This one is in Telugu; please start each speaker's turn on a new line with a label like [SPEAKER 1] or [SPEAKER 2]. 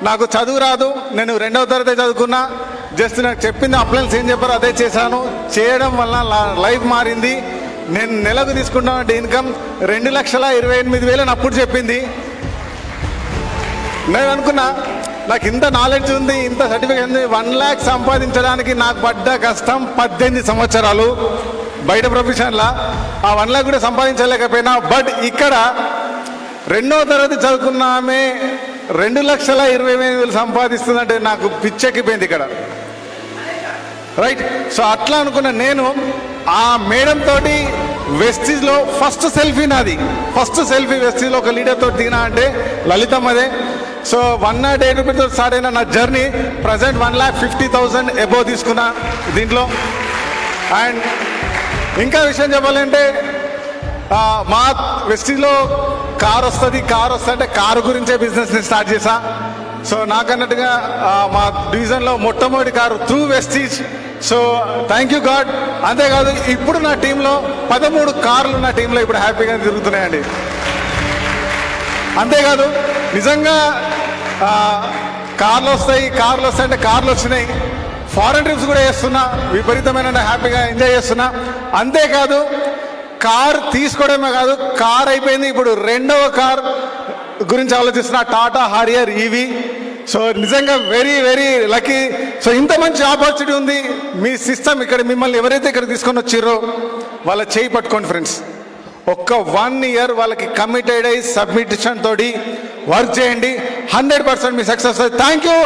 [SPEAKER 1] నాకు చదువు రాదు, నేను 2వ తరగతి చదువుకున్నా, జస్ట్ నాకు చెప్పింది అప్లయన్స్ ఏం చెప్పారో అదే చేశాను. చేయడం వల్ల లైఫ్ మారింది. నేను నెలకు తీసుకుంటానంటే ఇన్కమ్ 2,28,000 అప్పుడు చెప్పింది. నేను అనుకున్నా నాకు ఇంత నాలెడ్జ్ ఉంది, ఇంత సర్టిఫికేట్ ఉంది, 1 lakh సంపాదించడానికి నాకు పడ్డ కష్టం 18 సంవత్సరాలు బయట ప్రొఫెషన్లా ఆ 1 lakh కూడా సంపాదించలేకపోయినా. బట్ ఇక్కడ 2వ తరగతి చదువుకున్న ఆమె 2,20,000 సంపాదిస్తుందంటే నాకు పిచ్చెక్కిపోయింది ఇక్కడ, రైట్. సో అట్లా అనుకున్న నేను ఆ మేడం తోటి వెస్టీజ్లో ఫస్ట్ సెల్ఫీ నాది, ఫస్ట్ సెల్ఫీ వెస్టీజ్లో ఒక లీడర్ తోటి దిగినా అంటే లలితమ్మదే. సో 108 రూపీస్తో స్టార్ట్ అయిన నా జర్నీ ప్రజెంట్ 1,50,000 అబోవ్ తీసుకున్నా దీంట్లో. అండ్ ఇంకా విషయం చెప్పాలంటే మా వెస్టీజ్లో కార్ వస్తుంది అంటే కారు గురించే బిజినెస్ని స్టార్ట్ చేశా. సో నాకన్నట్టుగా మా డివిజన్లో మొట్టమొదటి car through Vestige. So thank you God. అంతేకాదు ఇప్పుడు నా టీంలో 13 కార్లు నా టీంలో ఇప్పుడు హ్యాపీగా తిరుగుతున్నాయండి. అంతేకాదు నిజంగా కార్లు వస్తాయి అంటే కార్లు వచ్చినాయి. ఫారెన్ ట్రిప్స్ కూడా చేస్తున్నా, విపరీతమైన హ్యాపీగా ఎంజాయ్ చేస్తున్నా. అంతేకాదు కార్ తీసుకోవడమే కాదు, కార్ అయిపోయింది, ఇప్పుడు 2వ కార్ గురించి ఆలోచిస్తున్నా, టాటా హారియర్ ఈవీ. సో నిజంగా వెరీ వెరీ లక్కీ. సో ఇంత మంచి ఆపర్చునిటీ ఉంది. మీ సిస్టమ్ ఇక్కడ మిమ్మల్ని ఎవరైతే ఇక్కడ తీసుకొని వచ్చిర్రో వాళ్ళ చేయి పట్టుకోండి ఫ్రెండ్స్. ఒక్క 1 year వాళ్ళకి కమిటెడ్ అయ్యి సబ్మిషన్ తోటి వర్క్ చేయండి, 100% మీ సక్సెస్. Thank you.